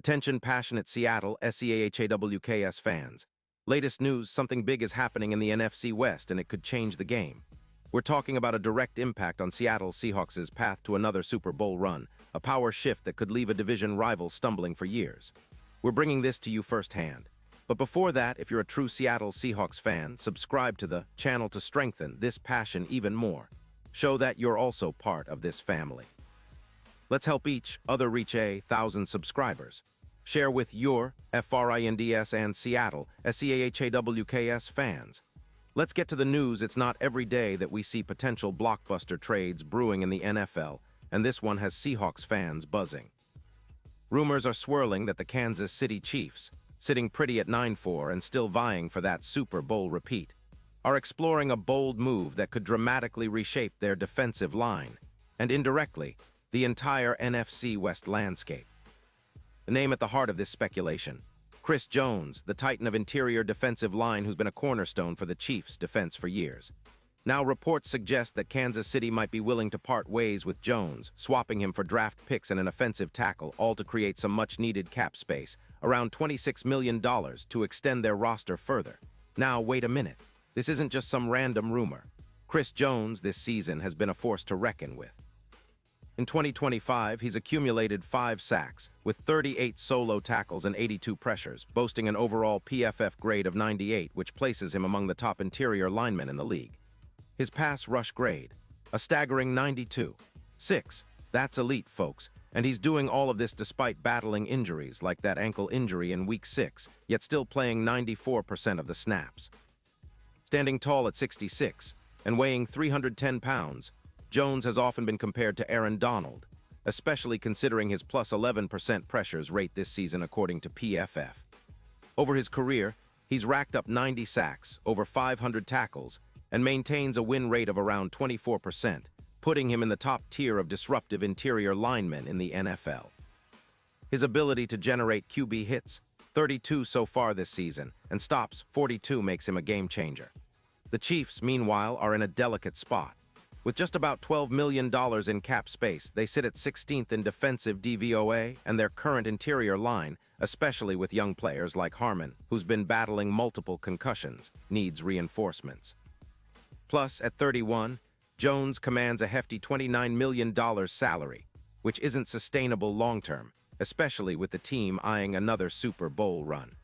Attention passionate Seattle Seahawks fans. Latest news, something big is happening in the NFC West and it could change the game. We're talking about a direct impact on Seattle Seahawks' path to another Super Bowl run, a power shift that could leave a division rival stumbling for years. We're bringing this to you firsthand. But before that, if you're a true Seattle Seahawks fan, subscribe to the channel to strengthen this passion even more. Show that you're also part of this family. Let's help each other reach 1,000 subscribers. Share with your FRINDS and Seattle SEAHAWKS fans. Let's get to the news. It's not every day that we see potential blockbuster trades brewing in the NFL, and this one has Seahawks fans buzzing. Rumors are swirling that the Kansas City Chiefs, sitting pretty at 9-4 and still vying for that Super Bowl repeat, are exploring a bold move that could dramatically reshape their defensive line, and indirectly, the entire NFC West landscape. The name at the heart of this speculation, Chris Jones, the titan of interior defensive line who's been a cornerstone for the Chiefs' defense for years. Now reports suggest that Kansas City might be willing to part ways with Jones, swapping him for draft picks and an offensive tackle, all to create some much-needed cap space, around $26 million, to extend their roster further. Now, wait a minute. This isn't just some random rumor. Chris Jones this season has been a force to reckon with. In 2025, he's accumulated 5 sacks, with 38 solo tackles and 82 pressures, boasting an overall PFF grade of 98, which places him among the top interior linemen in the league. His pass rush grade, a staggering 92.6. That's elite, folks, and he's doing all of this despite battling injuries like that ankle injury in Week 6, yet still playing 94% of the snaps. Standing tall at 6'6" and weighing 310 pounds, Jones has often been compared to Aaron Donald, especially considering his plus 11% pressures rate this season according to PFF. Over his career, he's racked up 90 sacks, over 500 tackles, and maintains a win rate of around 24%, putting him in the top tier of disruptive interior linemen in the NFL. His ability to generate QB hits, 32 so far this season, and stops, 42, makes him a game changer. The Chiefs, meanwhile, are in a delicate spot. With just about $12 million in cap space, they sit at 16th in defensive DVOA, and their current interior line, especially with young players like Harmon, who's been battling multiple concussions, needs reinforcements. Plus, at 31, Jones commands a hefty $29 million salary, which isn't sustainable long-term, especially with the team eyeing another Super Bowl run.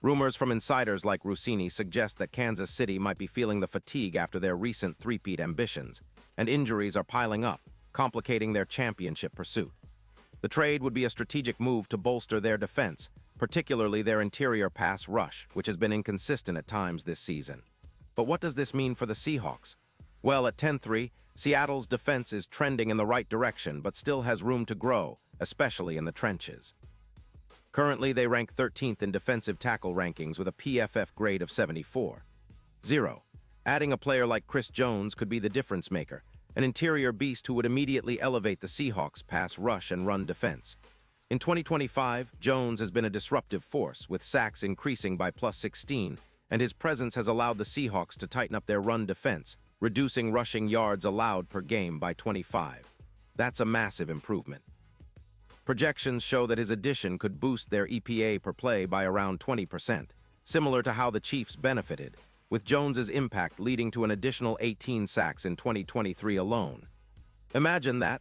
Rumors from insiders like Rossini suggest that Kansas City might be feeling the fatigue after their recent three-peat ambitions, and injuries are piling up, complicating their championship pursuit. The trade would be a strategic move to bolster their defense, particularly their interior pass rush, which has been inconsistent at times this season. But what does this mean for the Seahawks? Well, at 10-3, Seattle's defense is trending in the right direction but still has room to grow, especially in the trenches. Currently, they rank 13th in defensive tackle rankings with a PFF grade of 74.0. Adding a player like Chris Jones could be the difference maker, an interior beast who would immediately elevate the Seahawks' pass rush and run defense. In 2025, Jones has been a disruptive force, with sacks increasing by plus 16, and his presence has allowed the Seahawks to tighten up their run defense, reducing rushing yards allowed per game by 25. That's a massive improvement. Projections show that his addition could boost their EPA per play by around 20%, similar to how the Chiefs benefited, with Jones's impact leading to an additional 18 sacks in 2023 alone. Imagine that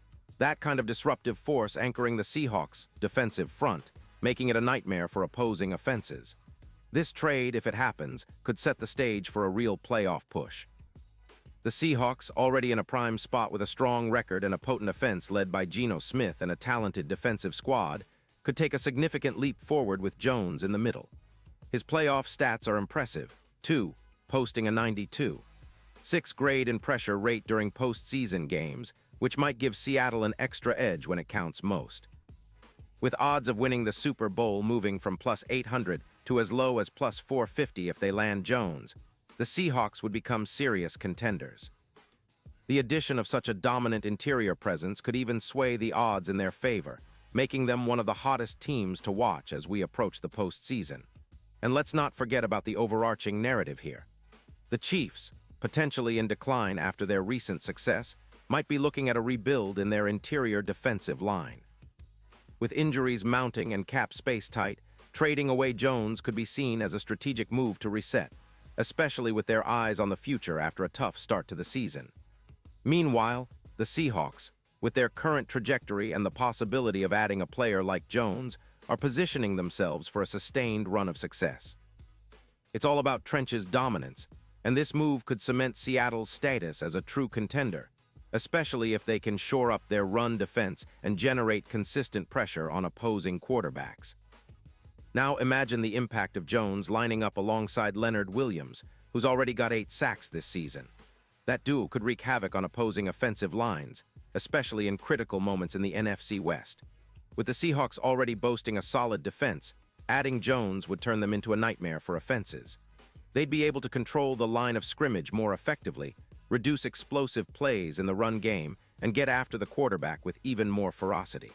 kind of disruptive force anchoring the Seahawks' defensive front, making it a nightmare for opposing offenses. This trade, if it happens, could set the stage for a real playoff push. The Seahawks, already in a prime spot with a strong record and a potent offense led by Geno Smith and a talented defensive squad, could take a significant leap forward with Jones in the middle. His playoff stats are impressive, too, posting a 92.6 grade in pressure rate during postseason games, which might give Seattle an extra edge when it counts most. With odds of winning the Super Bowl moving from plus 800 to as low as plus 450 if they land Jones, the Seahawks would become serious contenders. The addition of such a dominant interior presence could even sway the odds in their favor, making them one of the hottest teams to watch as we approach the postseason. And let's not forget about the overarching narrative here. The Chiefs, potentially in decline after their recent success, might be looking at a rebuild in their interior defensive line. With injuries mounting and cap space tight, trading away Jones could be seen as a strategic move to reset, especially with their eyes on the future after a tough start to the season. Meanwhile, the Seahawks, with their current trajectory and the possibility of adding a player like Jones, are positioning themselves for a sustained run of success. It's all about Trench's dominance, and this move could cement Seattle's status as a true contender, especially if they can shore up their run defense and generate consistent pressure on opposing quarterbacks. Now imagine the impact of Jones lining up alongside Leonard Williams, who's already got 8 sacks this season. That duo could wreak havoc on opposing offensive lines, especially in critical moments in the NFC West. With the Seahawks already boasting a solid defense, adding Jones would turn them into a nightmare for offenses. They'd be able to control the line of scrimmage more effectively, reduce explosive plays in the run game, and get after the quarterback with even more ferocity.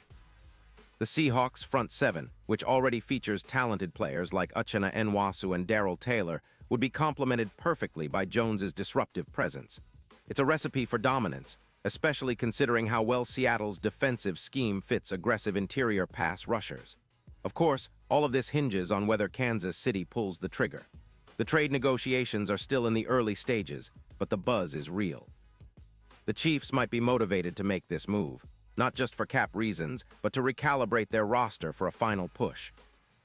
The Seahawks' front seven, which already features talented players like Uchenna Nwasu and Darrell Taylor, would be complemented perfectly by Jones's disruptive presence. It's a recipe for dominance, especially considering how well Seattle's defensive scheme fits aggressive interior pass rushers. Of course, all of this hinges on whether Kansas City pulls the trigger. The trade negotiations are still in the early stages, but the buzz is real. The Chiefs might be motivated to make this move, not just for cap reasons, but to recalibrate their roster for a final push.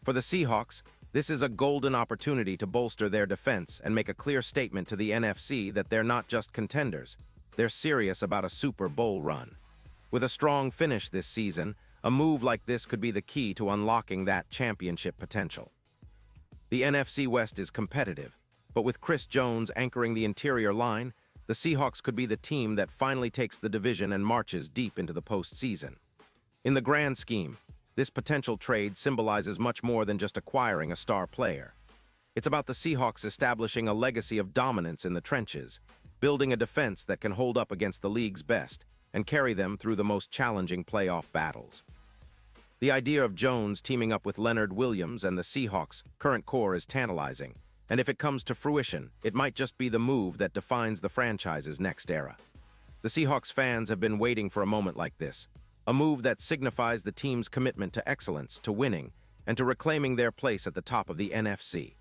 For the Seahawks, this is a golden opportunity to bolster their defense and make a clear statement to the NFC that they're not just contenders, they're serious about a Super Bowl run. With a strong finish this season, a move like this could be the key to unlocking that championship potential. The NFC West is competitive, but with Chris Jones anchoring the interior line, the Seahawks could be the team that finally takes the division and marches deep into the postseason. In the grand scheme, this potential trade symbolizes much more than just acquiring a star player. It's about the Seahawks establishing a legacy of dominance in the trenches, building a defense that can hold up against the league's best and carry them through the most challenging playoff battles. The idea of Jones teaming up with Leonard Williams and the Seahawks' current core is tantalizing, and if it comes to fruition, it might just be the move that defines the franchise's next era. The Seahawks fans have been waiting for a moment like this, a move that signifies the team's commitment to excellence, to winning, and to reclaiming their place at the top of the NFC.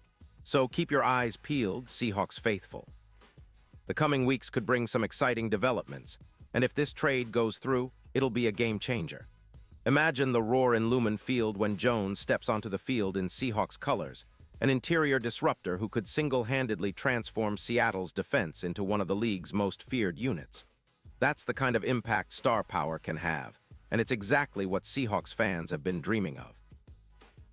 So keep your eyes peeled, Seahawks faithful. The coming weeks could bring some exciting developments, and if this trade goes through, it'll be a game changer. Imagine the roar in Lumen Field when Jones steps onto the field in Seahawks colors, an interior disruptor who could single-handedly transform Seattle's defense into one of the league's most feared units. That's the kind of impact star power can have, and it's exactly what Seahawks fans have been dreaming of.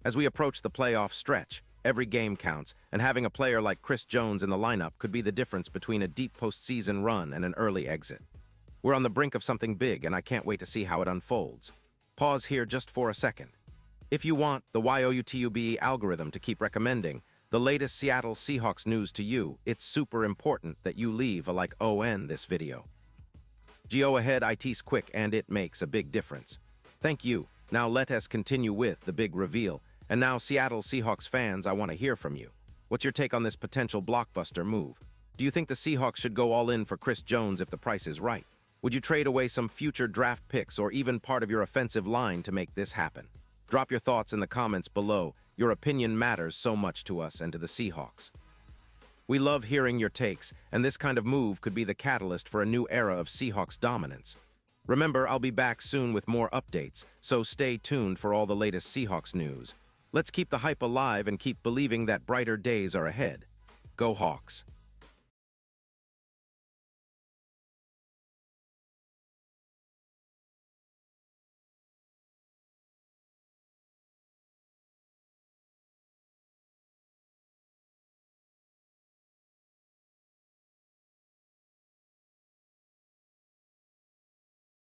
As we approach the playoff stretch, every game counts, and having a player like Chris Jones in the lineup could be the difference between a deep postseason run and an early exit. We're on the brink of something big, and I can't wait to see how it unfolds. Pause here just for a second. If you want the YOUTUBE algorithm to keep recommending the latest Seattle Seahawks news to you, it's super important that you leave a like on this video. Go ahead, it's quick and it makes a big difference. Thank you. Now let us continue with the big reveal. And now, Seattle Seahawks fans, I want to hear from you. What's your take on this potential blockbuster move? Do you think the Seahawks should go all in for Chris Jones if the price is right? Would you trade away some future draft picks or even part of your offensive line to make this happen? Drop your thoughts in the comments below. Your opinion matters so much to us and to the Seahawks. We love hearing your takes, and this kind of move could be the catalyst for a new era of Seahawks dominance. Remember, I'll be back soon with more updates, so stay tuned for all the latest Seahawks news. Let's keep the hype alive and keep believing that brighter days are ahead. Go Hawks!